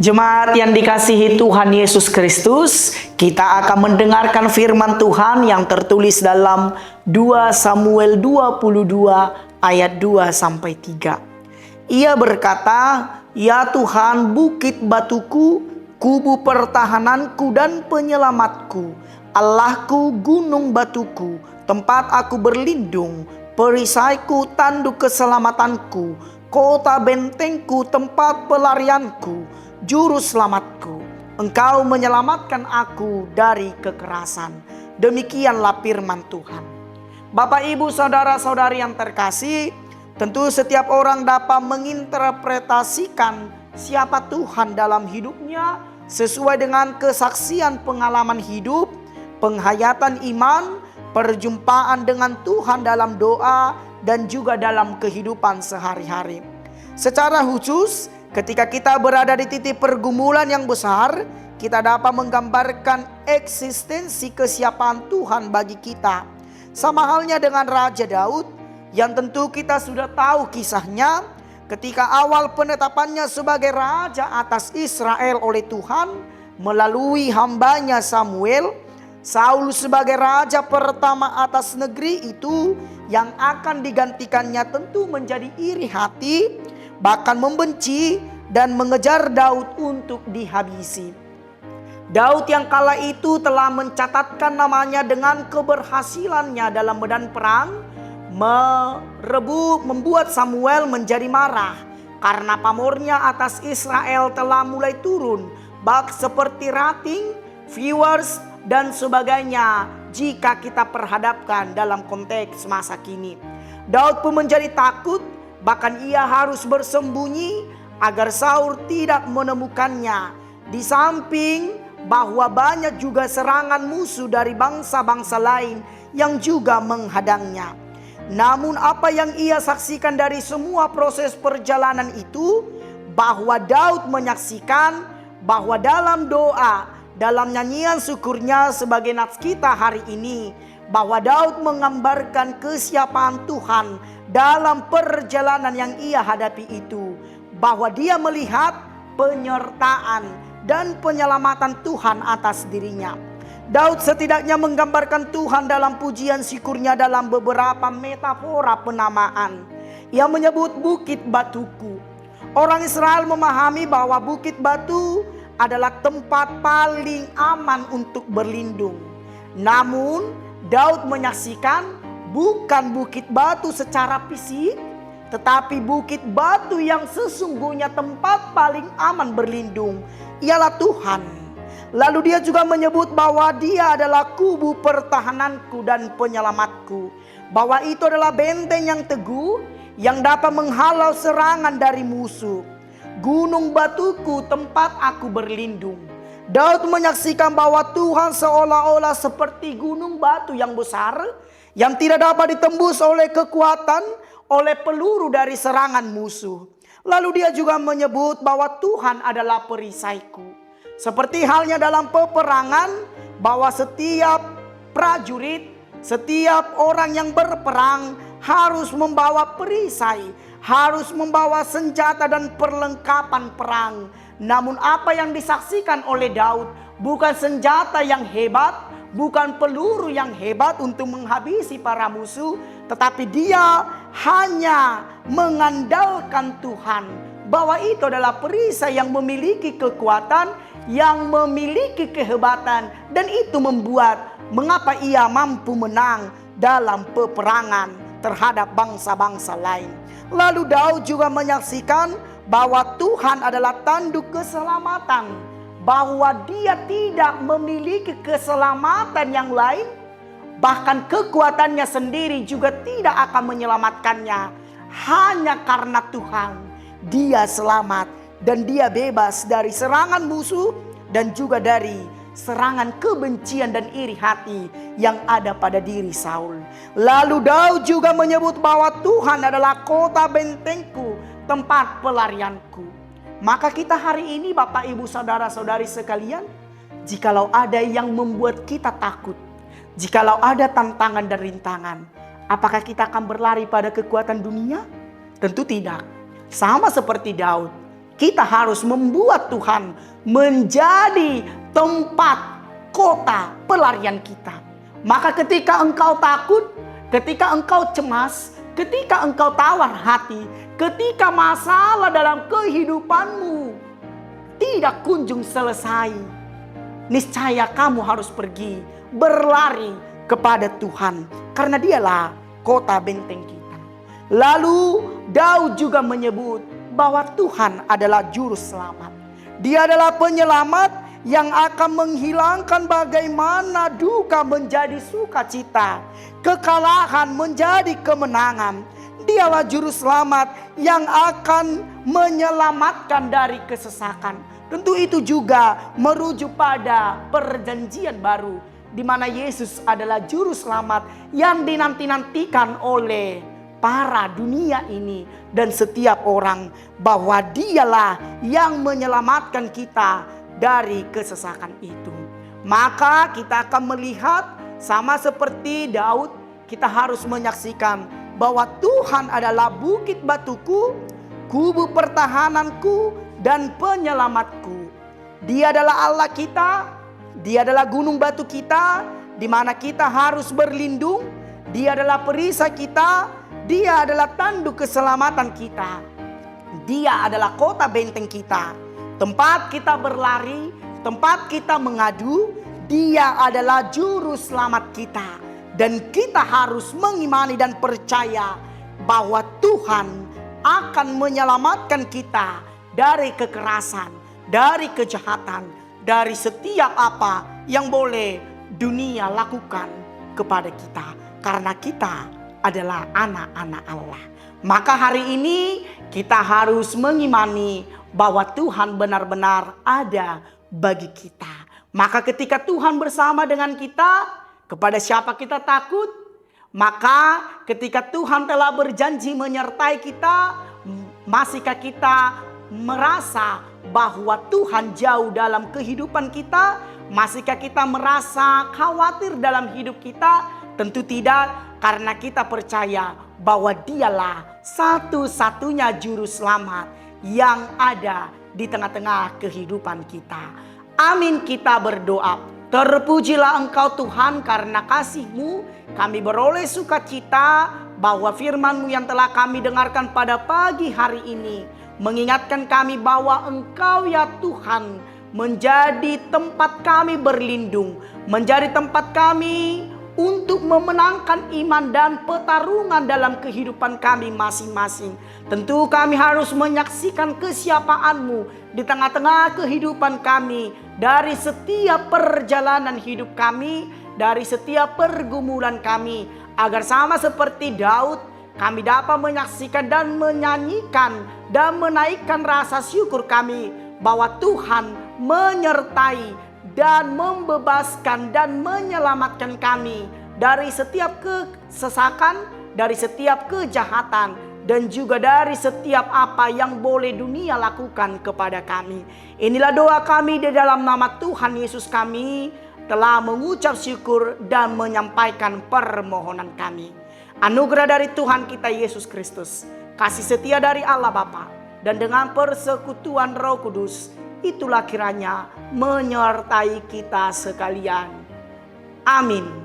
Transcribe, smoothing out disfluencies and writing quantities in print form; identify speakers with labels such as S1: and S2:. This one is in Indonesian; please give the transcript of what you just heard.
S1: Jemaat yang dikasihi Tuhan Yesus Kristus, kita akan mendengarkan firman Tuhan yang tertulis dalam 2 Samuel 22 ayat 2-3. Ia berkata, "Ya Tuhan, bukit batuku, kubu pertahananku dan penyelamatku, Allahku, gunung batuku, tempat aku berlindung, perisaiku, tanduk keselamatanku, kota bentengku, tempat pelarianku, juru selamatku. Engkau menyelamatkan aku dari kekerasan." Demikianlah firman Tuhan. Bapak, Ibu, saudara-saudari yang terkasih, tentu setiap orang dapat menginterpretasikan siapa Tuhan dalam hidupnya sesuai dengan kesaksian pengalaman hidup, penghayatan iman, perjumpaan dengan Tuhan dalam doa, dan juga dalam kehidupan sehari-hari. Secara khusus, ketika kita berada di titik pergumulan yang besar, kita dapat menggambarkan eksistensi kesiapan Tuhan bagi kita. Sama halnya dengan Raja Daud, yang tentu kita sudah tahu kisahnya ketika awal penetapannya sebagai raja atas Israel oleh Tuhan melalui hambanya Samuel. Saul sebagai raja pertama atas negeri itu yang akan digantikannya tentu menjadi iri hati, bahkan membenci dan mengejar Daud untuk dihabisi. Daud yang kala itu telah mencatatkan namanya dengan keberhasilannya dalam medan perang, membuat Samuel menjadi marah karena pamornya atas Israel telah mulai turun, bak seperti rating, viewers, dan sebagainya jika kita perhadapkan dalam konteks masa kini. Daud pun menjadi takut, bahkan ia harus bersembunyi agar Saul tidak menemukannya. Di samping bahwa banyak juga serangan musuh dari bangsa-bangsa lain yang juga menghadangnya. Namun apa yang ia saksikan dari semua proses perjalanan itu, bahwa Daud menyaksikan bahwa dalam doa, dalam nyanyian syukurnya sebagai nats kita hari ini, bahwa Daud menggambarkan kesiapan Tuhan dalam perjalanan yang ia hadapi itu, bahwa dia melihat penyertaan dan penyelamatan Tuhan atas dirinya. Daud setidaknya menggambarkan Tuhan dalam pujian syukurnya dalam beberapa metafora penamaan. Ia menyebut bukit batuku. Orang Israel memahami bahwa bukit batu adalah tempat paling aman untuk berlindung. Namun Daud menyaksikan bukan bukit batu secara fisik, tetapi bukit batu yang sesungguhnya tempat paling aman berlindung ialah Tuhan. Lalu dia juga menyebut bahwa dia adalah kubu pertahananku dan penyelamatku, bahwa itu adalah benteng yang teguh yang dapat menghalau serangan dari musuh. Gunung batuku, tempat aku berlindung. Daud menyaksikan bahwa Tuhan seolah-olah seperti gunung batu yang besar yang tidak dapat ditembus oleh kekuatan, oleh peluru dari serangan musuh. Lalu dia juga menyebut bahwa Tuhan adalah perisaiku. Seperti halnya dalam peperangan, bahwa setiap prajurit, setiap orang yang berperang harus membawa perisai, harus membawa senjata dan perlengkapan perang. Namun apa yang disaksikan oleh Daud bukan senjata yang hebat, bukan peluru yang hebat untuk menghabisi para musuh, tetapi dia hanya mengandalkan Tuhan, bahwa itu adalah perisai yang memiliki kekuatan, yang memiliki kehebatan, dan itu membuat mengapa ia mampu menang dalam peperangan terhadap bangsa-bangsa lain. Lalu Daud juga menyaksikan bahwa Tuhan adalah tanduk keselamatan, bahwa dia tidak memiliki keselamatan yang lain, bahkan kekuatannya sendiri juga tidak akan menyelamatkannya. Hanya karena Tuhan dia selamat dan dia bebas dari serangan musuh dan juga dari serangan kebencian dan iri hati yang ada pada diri Saul. Lalu Daud juga menyebut bahwa Tuhan adalah kota bentengku, tempat pelarianku. Maka kita hari ini, Bapak, Ibu, saudara-saudari sekalian, jikalau ada yang membuat kita takut, jikalau ada tantangan dan rintangan, apakah kita akan berlari pada kekuatan dunia? Tentu tidak. Sama seperti Daud, kita harus membuat Tuhan menjadi tempat kota pelarian kita. Maka ketika engkau takut, ketika engkau cemas, ketika engkau tawar hati, ketika masalah dalam kehidupanmu tidak kunjung selesai, niscaya kamu harus pergi berlari kepada Tuhan, karena Dialah kota benteng kita. Lalu Daud juga menyebut bahwa Tuhan adalah juru selamat. Dia adalah penyelamat yang akan menghilangkan bagaimana duka menjadi sukacita, kekalahan menjadi kemenangan. Dialah juru selamat yang akan menyelamatkan dari kesesakan. Tentu itu juga merujuk pada perjanjian baru, di mana Yesus adalah juru selamat yang dinanti-nantikan oleh para dunia ini dan setiap orang, bahwa Dialah yang menyelamatkan kita dari kesesakan itu. Maka kita akan melihat sama seperti Daud, kita harus menyaksikan bahwa Tuhan adalah bukit batuku, kubu pertahananku, dan penyelamatku. Dia adalah Allah kita, Dia adalah gunung batu kita, di mana kita harus berlindung. Dia adalah perisai kita, Dia adalah tanduk keselamatan kita. Dia adalah kota benteng kita, tempat kita berlari, tempat kita mengadu. Dia adalah juru selamat kita. Dan kita harus mengimani dan percaya bahwa Tuhan akan menyelamatkan kita dari kekerasan, dari kejahatan, dari setiap apa yang boleh dunia lakukan kepada kita. Karena kita adalah anak-anak Allah. Maka hari ini kita harus mengimani bahwa Tuhan benar-benar ada bagi kita. Maka ketika Tuhan bersama dengan kita, kepada siapa kita takut? Maka ketika Tuhan telah berjanji menyertai kita, masihkah kita merasa bahwa Tuhan jauh dalam kehidupan kita? Masihkah kita merasa khawatir dalam hidup kita? Tentu tidak, karena kita percaya bahwa Dialah satu-satunya juru selamat yang ada di tengah-tengah kehidupan kita. Amin, kita berdoa. Terpujilah Engkau Tuhan, karena kasih-Mu kami beroleh sukacita bahwa firman-Mu yang telah kami dengarkan pada pagi hari ini mengingatkan kami bahwa Engkau ya Tuhan menjadi tempat kami berlindung, menjadi tempat kami untuk memenangkan iman dan pertarungan dalam kehidupan kami masing-masing. Tentu kami harus menyaksikan kesiapaan-Mu di tengah-tengah kehidupan kami, dari setiap perjalanan hidup kami, dari setiap pergumulan kami, agar sama seperti Daud kami dapat menyaksikan dan menyanyikan dan menaikkan rasa syukur kami bahwa Tuhan menyertai dan membebaskan dan menyelamatkan kami dari setiap kesesakan, dari setiap kejahatan, dan juga dari setiap apa yang boleh dunia lakukan kepada kami. Inilah doa kami di dalam nama Tuhan Yesus, kami telah mengucap syukur dan menyampaikan permohonan kami. Anugerah dari Tuhan kita Yesus Kristus, kasih setia dari Allah Bapa, dan dengan persekutuan Roh Kudus, itulah kiranya menyertai kita sekalian. Amin.